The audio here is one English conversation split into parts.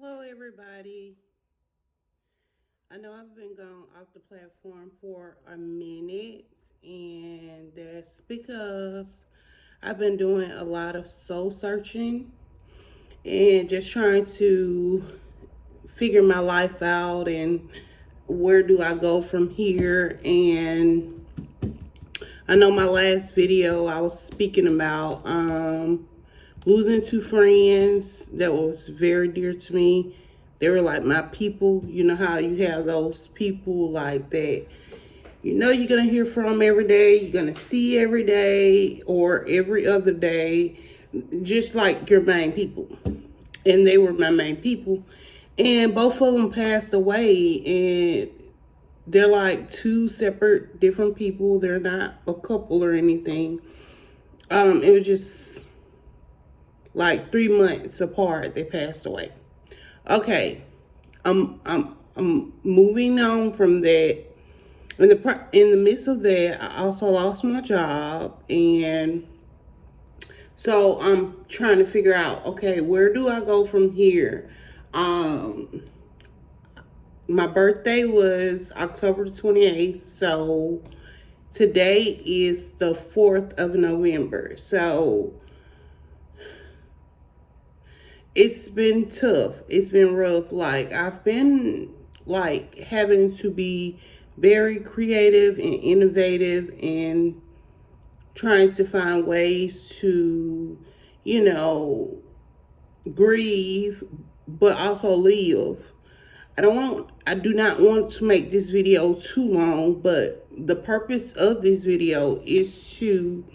Hello, everybody. I know I've been gone off the platform for a minute, and that's because I've been doing a lot of soul searching and just trying to figure my life out and where do I go from here. And I know my last video I was speaking about losing two friends that was very dear to me. They were like my people. You know how you have those people like that. You know you're going to hear from every day. You're going to see every day or every other day. Just like your main people. And they were my main people. And both of them passed away. And they're like two separate different people. They're not a couple or anything. It was just like 3 months apart they passed away. Okay, I'm moving on from that. In the midst of that, I also lost my job, and so I'm trying to figure out, okay, where do I go from here? My birthday was October 28th, so today is the 4th of November. So it's been tough. It's been rough. Like, I've been like having to be very creative and innovative and trying to find ways to, you know, grieve but also live. I do not want to make this video too long, but the purpose of this video is to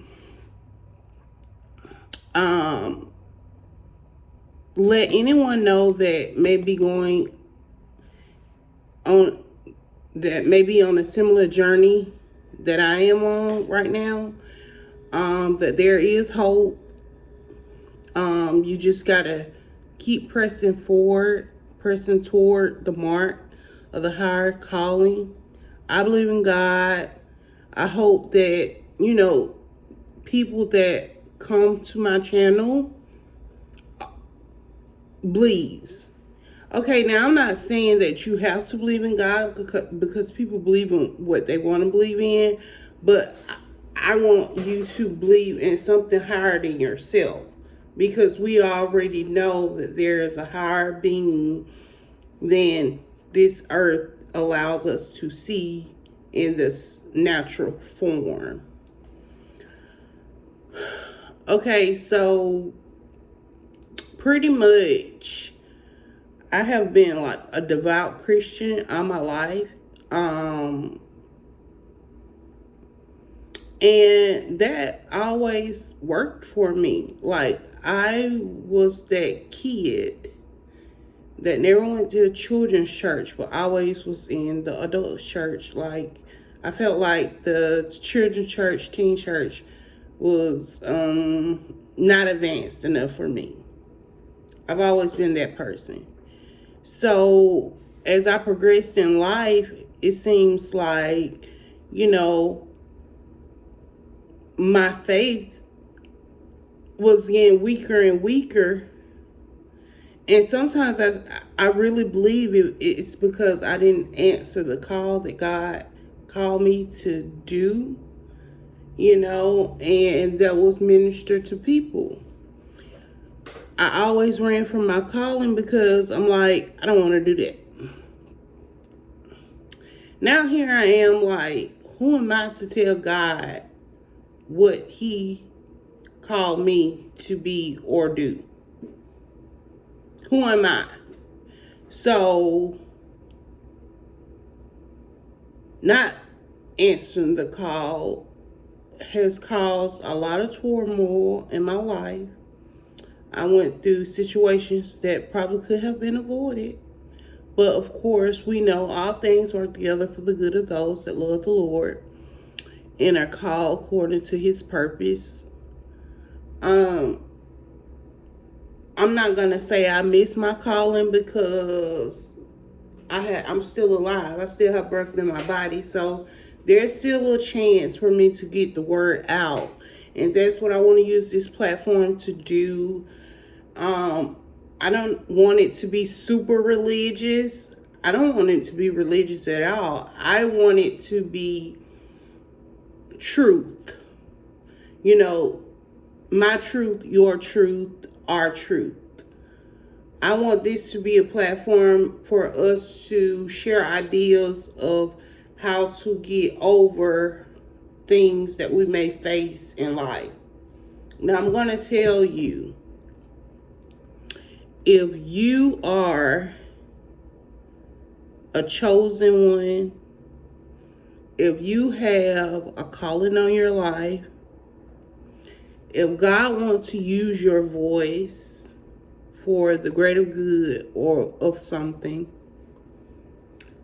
let anyone know that may be going on a similar journey that I am on right now. That there is hope. You just gotta keep pressing forward, pressing toward the mark of the higher calling. I believe in God. I hope that, people that come to my channel believes. Okay, now I'm not saying that you have to believe in God because people believe in what they want to believe in, but I want you to believe in something higher than yourself, because we already know that there is a higher being than this earth allows us to see in this natural form. Okay, so pretty much I have been like a devout Christian all my life. And that always worked for me. Like, I was that kid that never went to a children's church, but always was in the adult church. Like, I felt like the children's church, teen church was not advanced enough for me. I've always been that person. So as I progressed in life, it seems like, my faith was getting weaker and weaker. And sometimes I really believe it's because I didn't answer the call that God called me to do, and that was minister to people. I always ran from my calling because I'm like, I don't want to do that. Now here I am, like, who am I to tell God what he called me to be or do? Who am I? So, not answering the call has caused a lot of turmoil in my life. I went through situations that probably could have been avoided. But of course, we know all things work together for the good of those that love the Lord and are called according to his purpose. I'm not gonna say I miss my calling because I'm still alive. I still have breath in my body, so there's still a chance for me to get the word out, and that's what I want to use this platform to do. I don't want it to be super religious. I don't want it to be religious at all. I want it to be truth. You know, my truth, your truth, our truth. I want this to be a platform for us to share ideas of how to get over things that we may face in life. Now, I'm going to tell you, if you are a chosen one, if you have a calling on your life, if God wants to use your voice for the greater good or of something,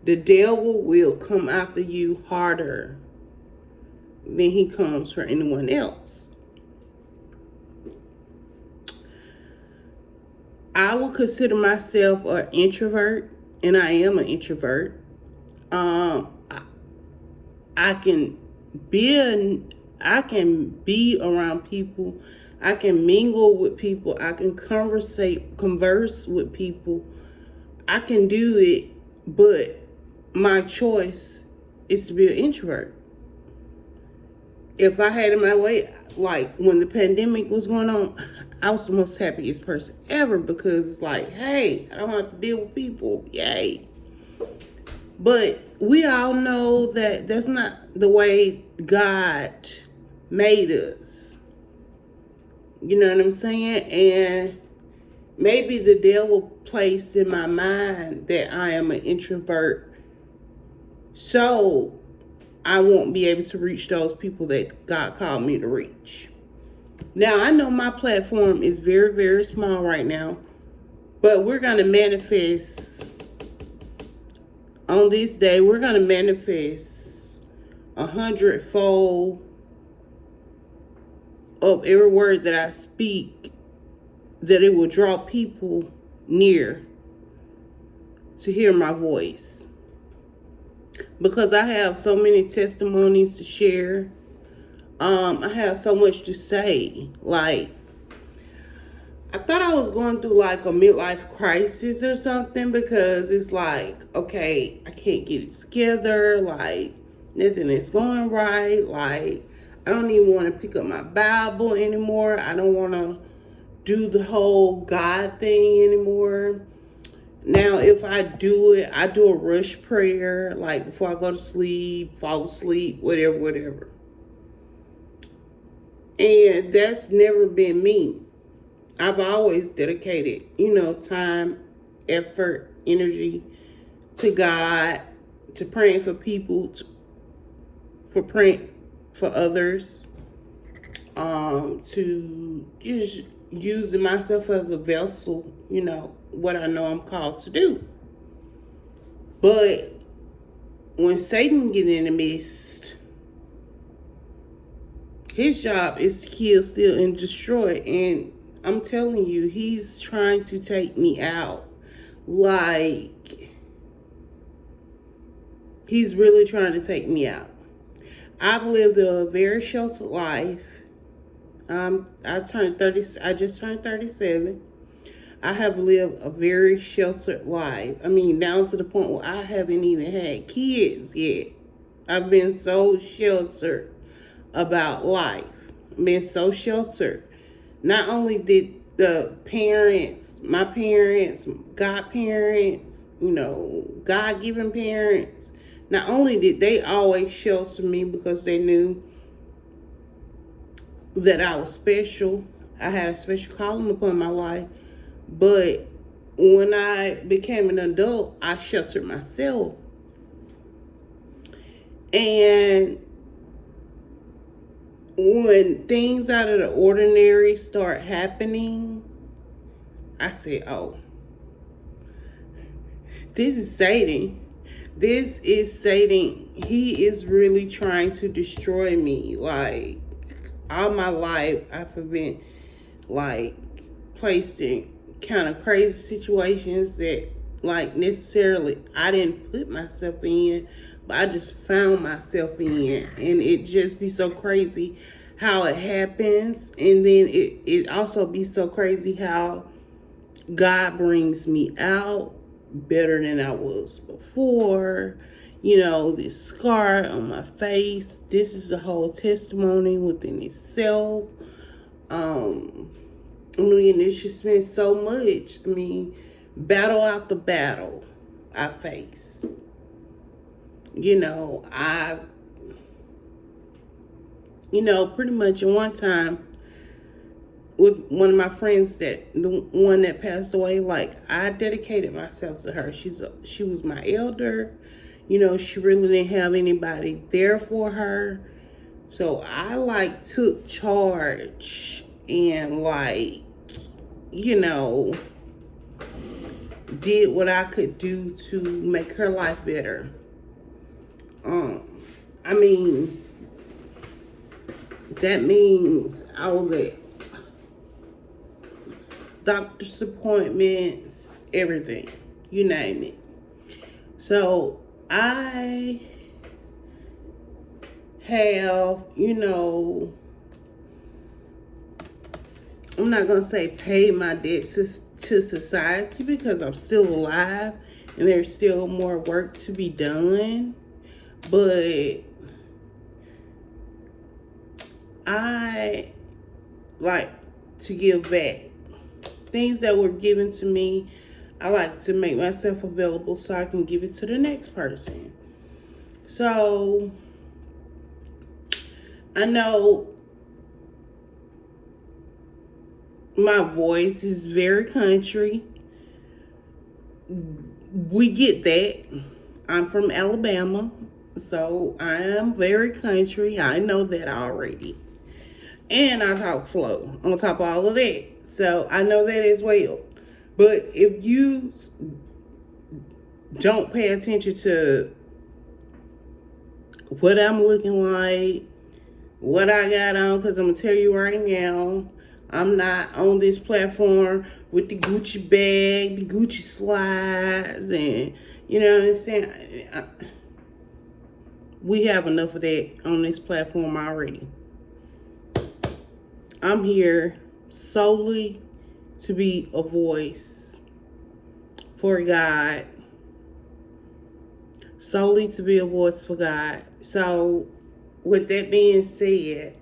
the devil will come after you harder than he comes for anyone else. I will consider myself an introvert, and I am an introvert. I can be around people. I can mingle with people. I can converse with people. I can do it, but my choice is to be an introvert. If I had it my way, like when the pandemic was going on, I was the most happiest person ever, because it's like, hey, I don't have to deal with people. Yay. But we all know that that's not the way God made us. You know what I'm saying? And maybe the devil placed in my mind that I am an introvert, so I won't be able to reach those people that God called me to reach. Now, I know my platform is very, very small right now, but we're going to manifest on this day. We're going to manifest 100-fold of every word that I speak, that it will draw people near to hear my voice. Because I have so many testimonies to share. I have so much to say. Like, I thought I was going through like a midlife crisis or something, because it's like, okay, I can't get it together. Like, nothing is going right. Like, I don't even want to pick up my Bible anymore. I don't want to do the whole God thing anymore. Now, if I do it, I do a rush prayer, like before I go to sleep, fall asleep, whatever. And that's never been me. I've always dedicated, time, effort, energy to God, to praying for people, for praying for others, to just using myself as a vessel, what I know I'm called to do. But when Satan get in the midst, his job is to kill, steal, and destroy. And I'm telling you, he's trying to take me out. Like, he's really trying to take me out. I've lived a very sheltered life. I just turned 37. I have lived a very sheltered life. I mean, down to the point where I haven't even had kids yet. I've been so sheltered about life. Been so sheltered. Not only did my parents, godparents, God-given parents, not only did they always shelter me because they knew that I was special, I had a special calling upon my life, but when I became an adult, I sheltered myself. And when things out of the ordinary start happening, I said, oh, this is Satan. This is Satan. He is really trying to destroy me. Like, all my life, I've been, like, placed in kind of crazy situations that, like, necessarily I didn't put myself in, but I just found myself in. And it just be so crazy how it happens. And then it also be so crazy how God brings me out better than I was before. You know, this scar on my face, this is a whole testimony within itself. I mean, it's just been so much. I mean, battle after battle I face. You know, pretty much at one time with one of my friends, that the one that passed away, like, I dedicated myself to her. She was my elder. You know, she really didn't have anybody there for her. So I like took charge and like, you know, did what I could do to make her life better. I mean, that means I was at doctor's appointments, everything, you name it. So I have, you know, I'm not going to say paid my debts to society, because I'm still alive and there's still more work to be done. But I like to give back. Things that were given to me, I like to make myself available so I can give it to the next person. So I know my voice is very country. We get that. I'm from Alabama, so I am very country. I know that already. And I talk slow on top of all of that. So I know that as well. But if you don't pay attention to what I'm looking like, what I got on, because I'm going to tell you right now, I'm not on this platform with the Gucci bag, the Gucci slides, and you know what I'm saying? We have enough of that on this platform already. I'm here solely to be a voice for God. Solely to be a voice for God. So, with that being said,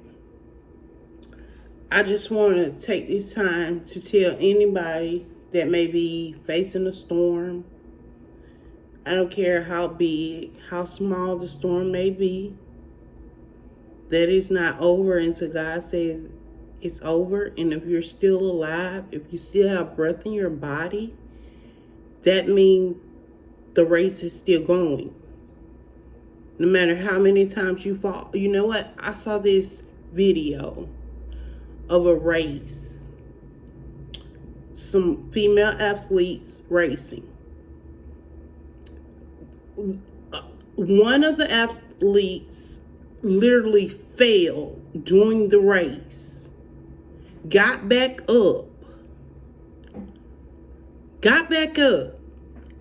I just want to take this time to tell anybody that may be facing a storm. I don't care how big, how small the storm may be, that it's not over until God says it's over. And if you're still alive, if you still have breath in your body, that means the race is still going. No matter how many times you fall. You know what? I saw this video of a race. Some female athletes racing. One of the athletes literally fell during the race. Got back up,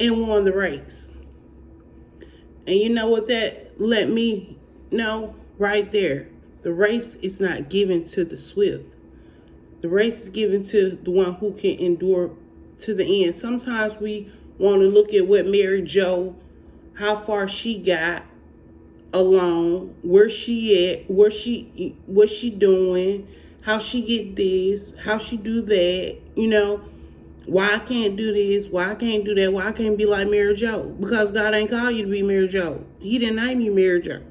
and won the race. And you know what that let me know right there? The race is not given to the swift. The race is given to the one who can endure to the end. Sometimes we want to look at what Mary Jo, how far she got alone, where she at, what she doing, how she get this, how she do that, you know. Why I can't do this, why I can't do that, why I can't be like Mary Jo? Because God ain't called you to be Mary Jo. He didn't name you Mary Jo.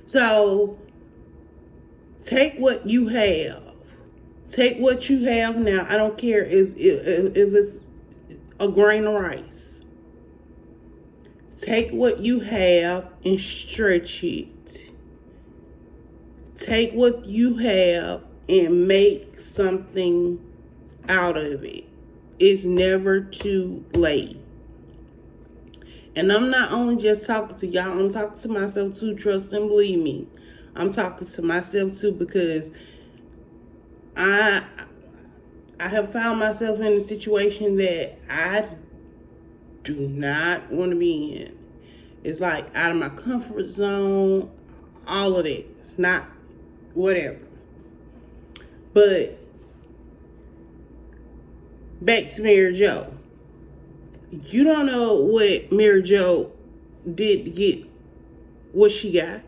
So, take what you have. Take what you have now. I don't care if it's a grain of rice. Take what you have and stretch it. Take what you have and make something out of it. It's never too late. And I'm not only just talking to y'all, I'm talking to myself too. Trust and believe me. I'm talking to myself too, because I have found myself in a situation that I do not want to be in. It's like out of my comfort zone, all of that. It's not whatever. But back to Mary Jo. You don't know what Mary Jo did to get what she got.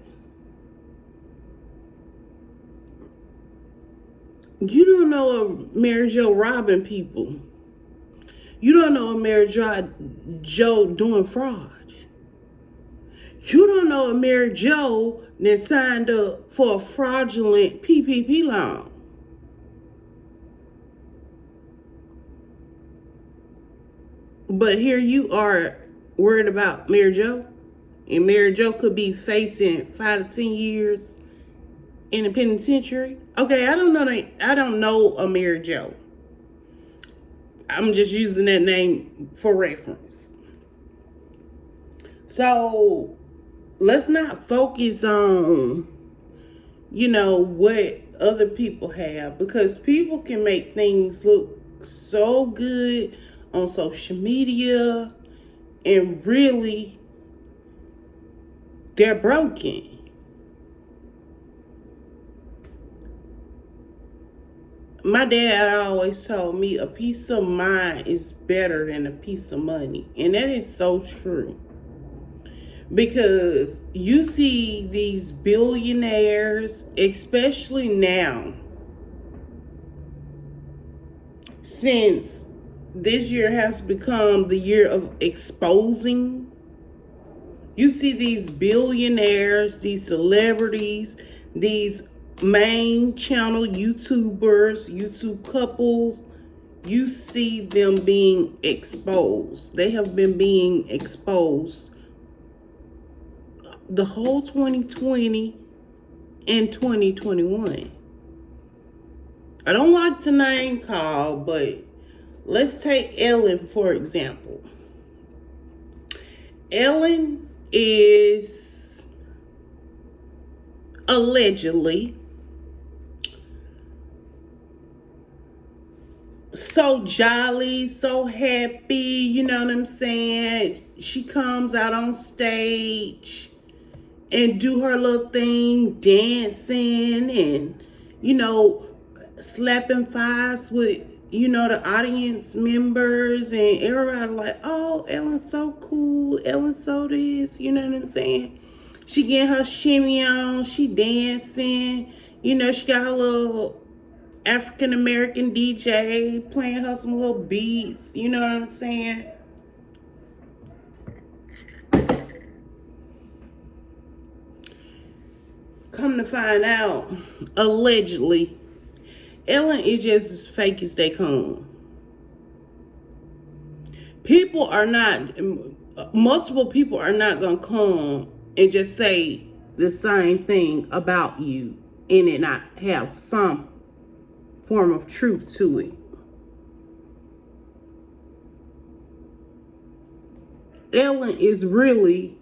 You don't know a Mary Jo robbing people. You don't know a Mary Jo doing fraud. You don't know a Mary Jo that signed up for a fraudulent PPP loan. But here you are worried about Mary Jo. And Mary Jo could be facing 5 to 10 years in the penitentiary. Okay, I don't know a Mary Jo. I'm just using that name for reference. So let's not focus on, what other people have, because people can make things look so good on social media and really they're broken. My dad always told me a piece of mind is better than a piece of money. And that is so true. Because you see these billionaires, especially now, since this year has become the year of exposing, you see these billionaires, these celebrities, these main channel YouTubers, YouTube couples, you see them being exposed. They have been being exposed the whole 2020 and 2021. I don't like to name call, but let's take Ellen for example. Ellen is allegedly so jolly, so happy, you know what I'm saying? She comes out on stage and do her little thing, dancing and, slapping thighs with, the audience members, and everybody like, oh, Ellen's so cool, Ellen's so this, you know what I'm saying? She getting her shimmy on, she dancing, she got her little African American DJ playing her some little beats, you know what I'm saying? Come to find out, allegedly, Ellen is just as fake as they come. Multiple people are not going to come and just say the same thing about you and it not have some form of truth to it. Ellen is really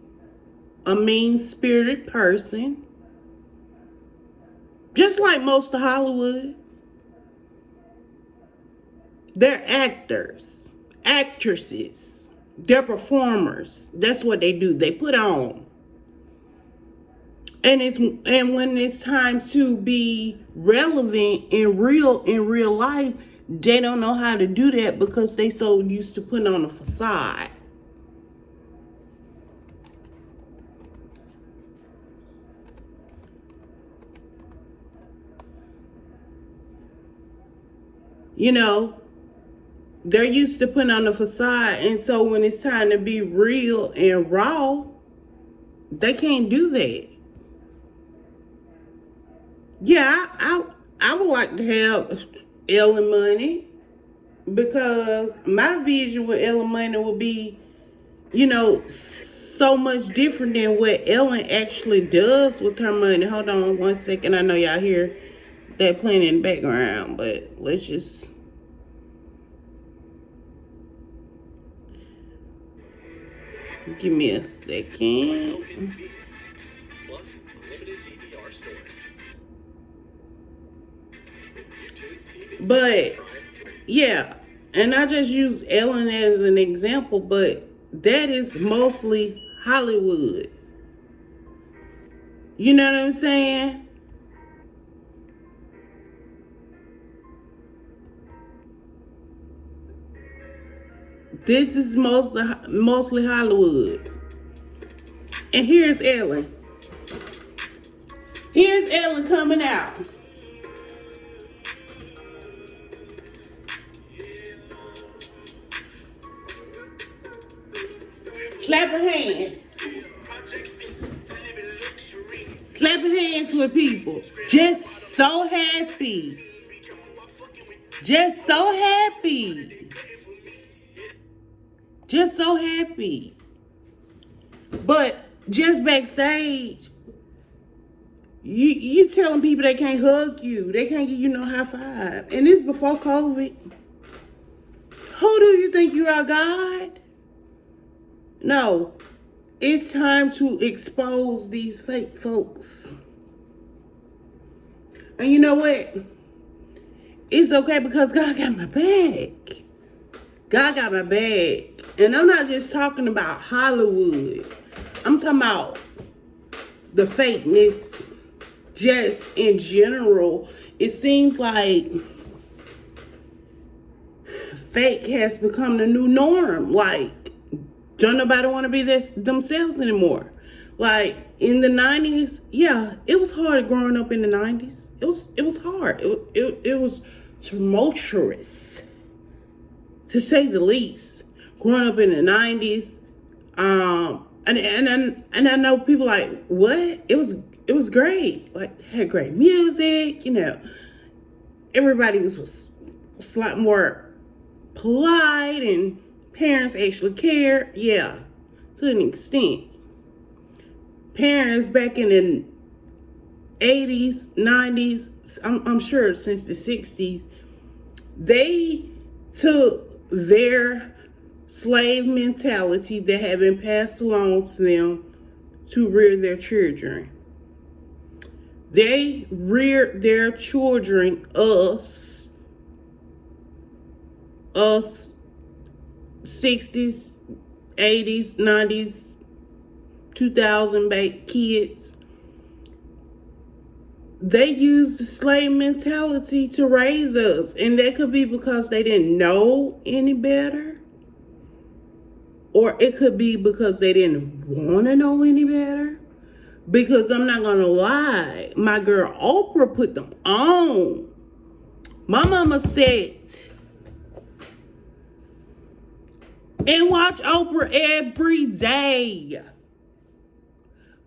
a mean-spirited person, just like most of Hollywood. They're actors, actresses, they're performers. That's what they do. They put on. And when it's time to be relevant in real life, they don't know how to do that because they so used to putting on a facade. They're used to putting on a facade, and so when it's time to be real and raw, they can't do that. Yeah, I would like to have Ellen money, because my vision with Ellen money would be, so much different than what Ellen actually does with her money. Hold on one second. I know y'all hear that playing in the background, but let's just... Give me a second. But yeah, and I just use Ellen as an example, but that is mostly Hollywood. You know what I'm saying? This is mostly Hollywood. And here's Ellen. Here's Ellen coming out. Slap her hands. Slapping hands with people. Just so happy. Just so happy. Just so happy. But just backstage, you telling people they can't hug you. They can't give you no high five. And this before COVID. Who do you think you are, God? No. It's time to expose these fake folks. And you know what? It's okay because God got my back. God got my back. And I'm not just talking about Hollywood. I'm talking about the fakeness just in general. It seems like fake has become the new norm. Like, don't nobody want to be themselves anymore. Like in the 90s, yeah, it was hard growing up in the 90s. It was hard. It was tumultuous, to say the least. Growing up in the 90s, and I know people like, what? It was great. Like, had great music. You know, everybody was a lot more polite and parents actually cared, yeah, to an extent. Parents back in the 80s, 90s, I'm sure since the 60s, they took their slave mentality that had been passed along to them to rear their children. They reared their children, us 60s, 80s, 90s, 2000 back kids. They used the slave mentality to raise us. And that could be because they didn't know any better. Or it could be because they didn't want to know any better. Because I'm not going to lie, my girl Oprah put them on. My mama said, and watch Oprah every day.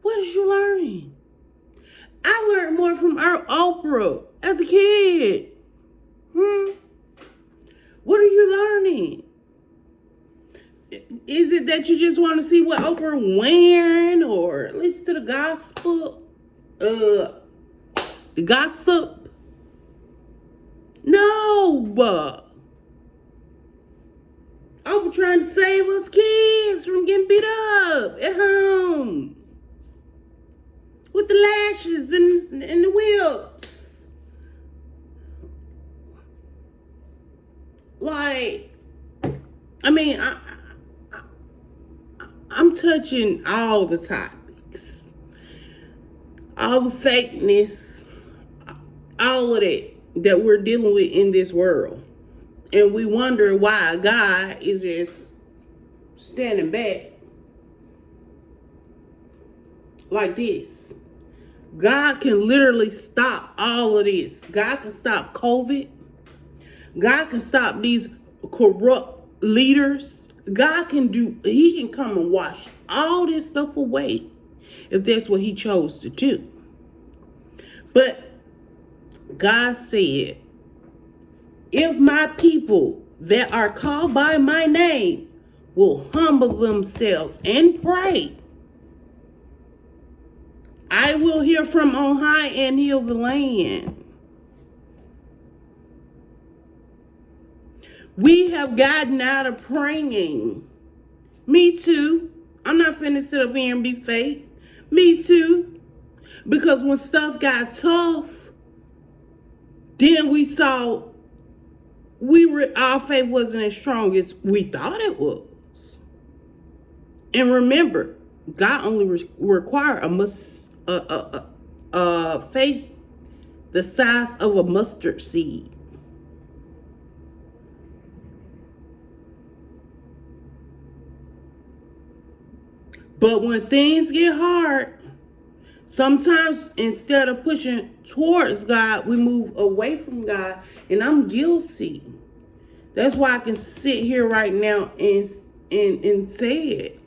What is you learning? I learned more from Oprah as a kid. What are you learning? Is it that you just want to see what Oprah wearing or listen to the gospel? The gossip? No. Oprah trying to save us kids from getting beat up at home with the lashes and the whips. Like, I mean, I'm touching all the topics, all the fakeness, all of that we're dealing with in this world. And we wonder why God is just standing back like this. God can literally stop all of this. God can stop COVID. God can stop these corrupt leaders. He can come and wash all this stuff away if that's what he chose to do. But God said, if my people that are called by my name will humble themselves and pray, I will hear from on high and heal the land. We have gotten out of praying. Me too. I'm not finna sit up here and be fake. Me too. Because when stuff got tough, then we saw our faith wasn't as strong as we thought it was. And remember, God only required a faith the size of a mustard seed. But when things get hard, sometimes instead of pushing towards God, we move away from God. And I'm guilty. That's why I can sit here right now and say it.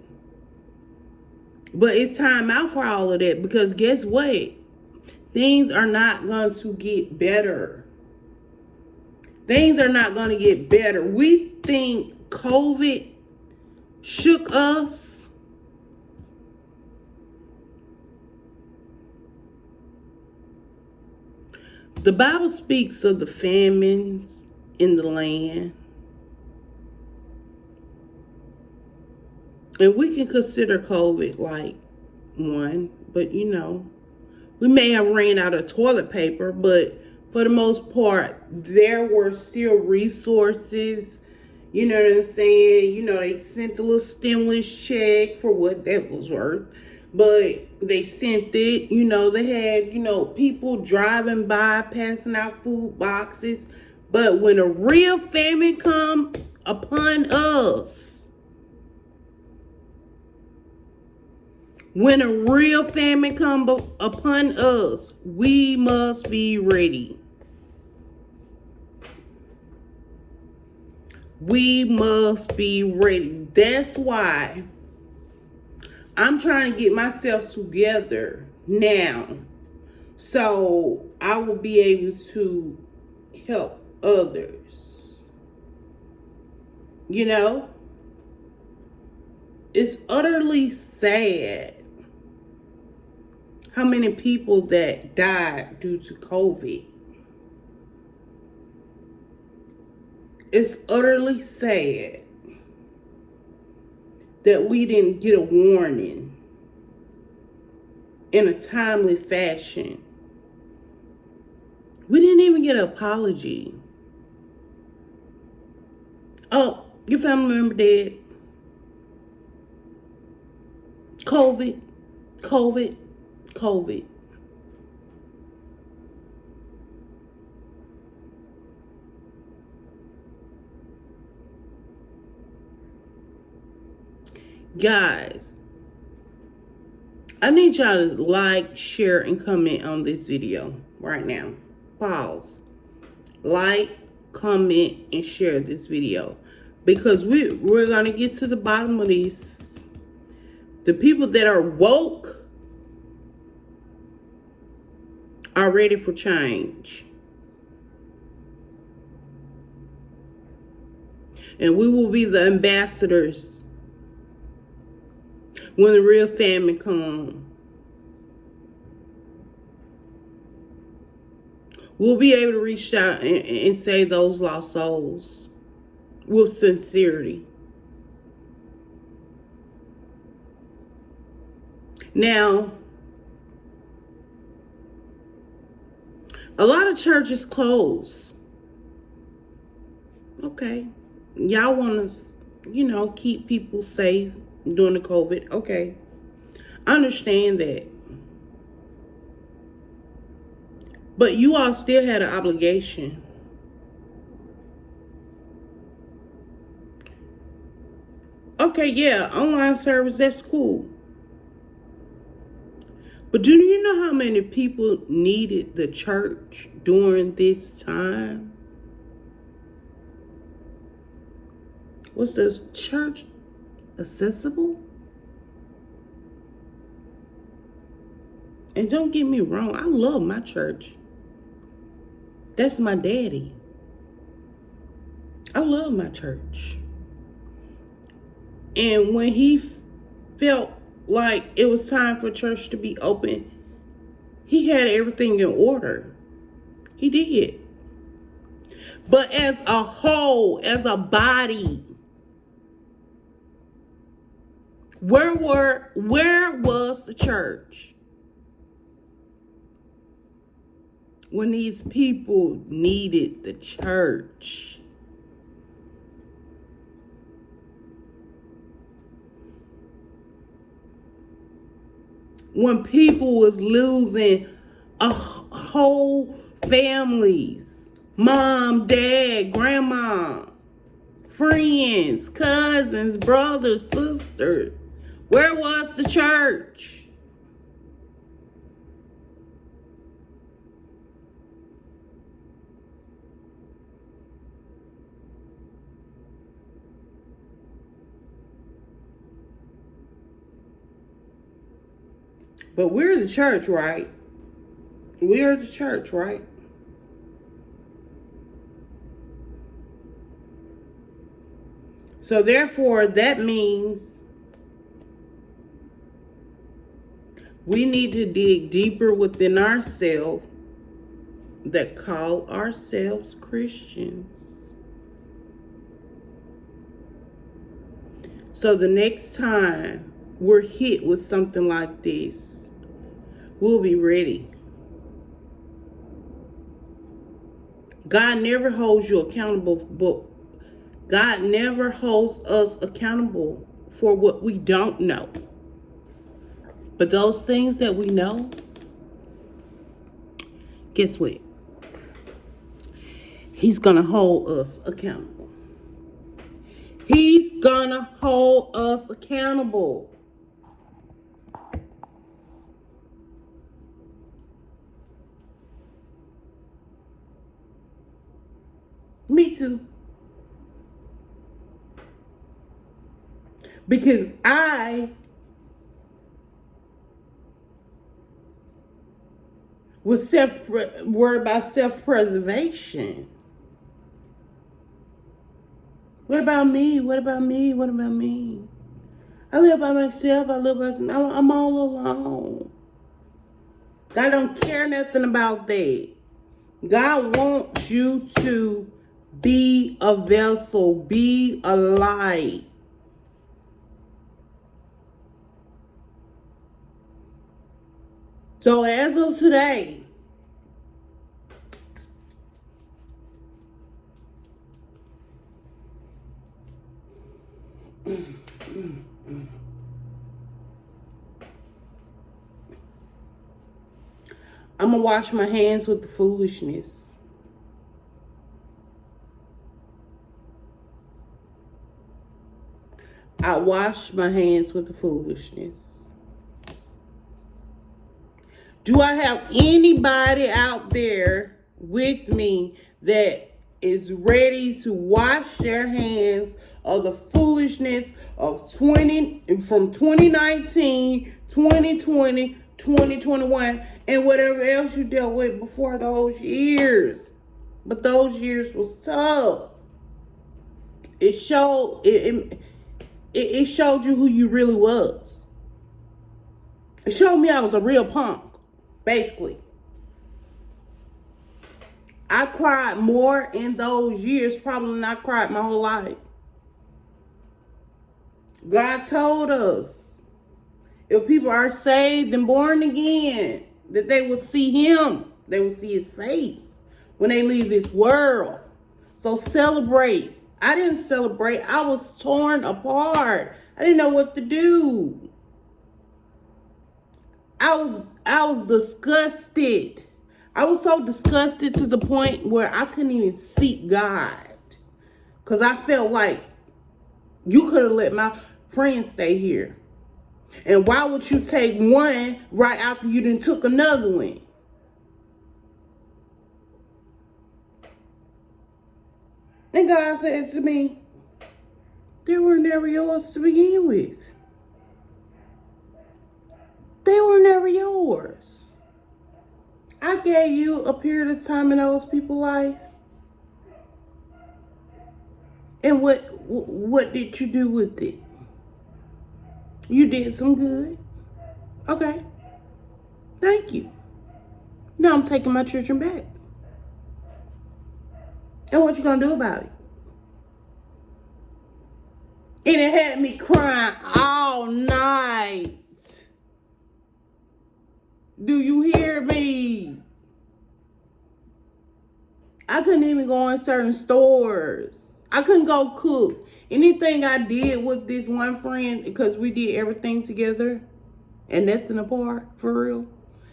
But it's time out for all of that, because guess what? Things are not going to get better. Things are not going to get better. We think COVID shook us. The Bible speaks of the famines in the land. And we can consider COVID like one, but we may have ran out of toilet paper, but for the most part, there were still resources. You know what I'm saying? They sent a little stimulus check for what that was worth. But they sent it. They had, people driving by, passing out food boxes. But when a real famine come upon us, when a real famine come upon us, we must be ready. We must be ready. That's why I'm trying to get myself together now, so I will be able to help others. It's utterly sad how many people that died due to COVID. It's utterly sad that we didn't get a warning in a timely fashion. We didn't even get an apology. Oh, your family member dead. COVID. Guys, I need y'all to like, share, and comment on this video right now. Pause. Like, comment, and share this video, because we're gonna get to the bottom of these. The people that are woke are ready for change. And we will be the ambassadors when the real famine comes. We'll be able to reach out and save those lost souls with sincerity. Now, a lot of churches close. Okay. Y'all want to, keep people safe during the COVID. Okay. I understand that. But you all still had an obligation. Okay, yeah, online service, that's cool. But do you know how many people needed the church during this time? Was the church accessible? And don't get me wrong, I love my church. That's my daddy. I love my church. And when he felt like it was time for church to be open, he had everything in order. He did. But as a whole, as a body, where was the church when these people needed the church? When people was losing a whole families, mom, dad, grandma, friends, cousins, brothers, sisters. Where was the church? But we're the church, right? We are the church, right? So therefore, that means we need to dig deeper within ourselves that call ourselves Christians. So the next time we're hit with something like this, we'll be ready. God never holds you accountable, but God never holds us accountable for what we don't know. But those things that we know, guess what? He's going to hold us accountable. He's going to hold us accountable. Me too. Because I was worried about self-preservation. What about me? What about me? What about me? I live by myself. I live by myself. I'm all alone. God don't care nothing about that. God wants you to be a vessel, be a light. So as of today, I'm going to wash my hands with the foolishness. I wash my hands with the foolishness. Do I have anybody out there with me that is ready to wash their hands of the foolishness of from 2019, 2020, 2021, and whatever else you dealt with before those years? But those years was tough. It showed it showed you who you really was. It showed me I was a real punk. Basically, I cried more in those years probably than I cried my whole life. God told us if people are saved and born again, that they will see him. They will see his face when they leave this world. So celebrate. I didn't celebrate. I was torn apart. I didn't know what to do. I was disgusted. I was so disgusted to the point where I couldn't even seek God. Because I felt like you could have let my friend stay here. And why would you take one right after you done took another one? And God said to me, they were never yours to begin with. They were never yours. I gave you a period of time in those people's life. And what did you do with it? You did some good. Okay. Thank you. Now I'm taking my children back. And what you gonna do about it? And it had me crying all night. Do you hear me? I couldn't even go in certain stores. I couldn't go cook. Anything I did with this one friend, because we did everything together and nothing apart, for real.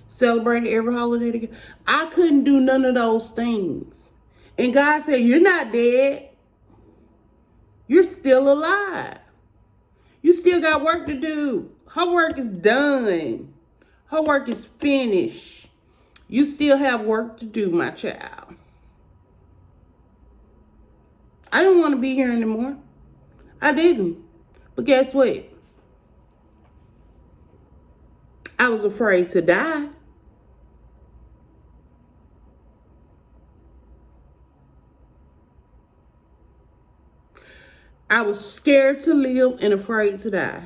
Celebrated every holiday together. I couldn't do none of those things. And God said, you're not dead. You're still alive. You still got work to do. Her work is done. Her work is finished. You still have work to do, my child. I didn't want to be here anymore. I didn't. But guess what? I was afraid to die. I was scared to live and afraid to die.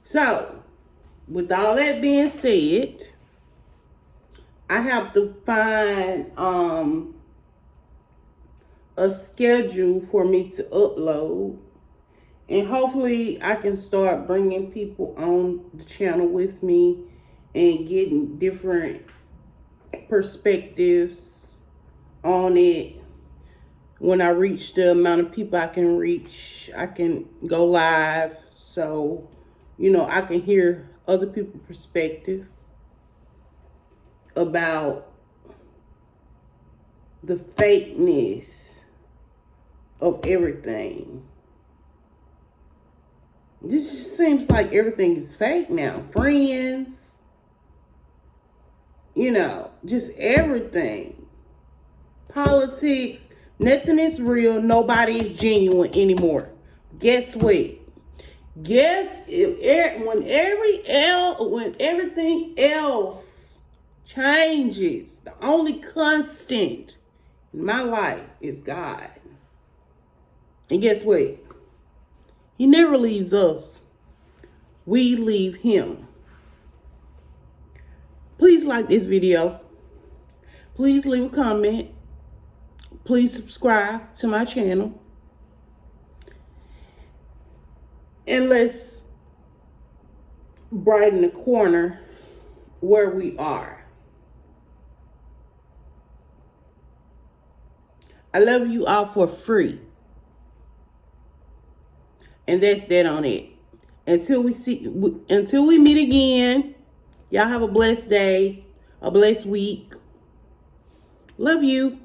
So, with all that being said, I have to find a schedule for me to upload. And hopefully I can start bringing people on the channel with me and getting different perspectives on it. When I reach the amount of people I can reach, I can go live. So, I can hear other people's perspective about the fakeness of everything. This just seems like everything is fake now. Friends, just everything. Politics, nothing is real. Nobody is genuine anymore. Guess what? When everything else changes, the only constant in my life is God. And guess what? He never leaves us. We leave him. Please like this video. Please leave a comment. Please subscribe to my channel. And let's brighten the corner where we are. I love you all for free. And that's that on it. Until we meet again, y'all have a blessed day, a blessed week. Love you.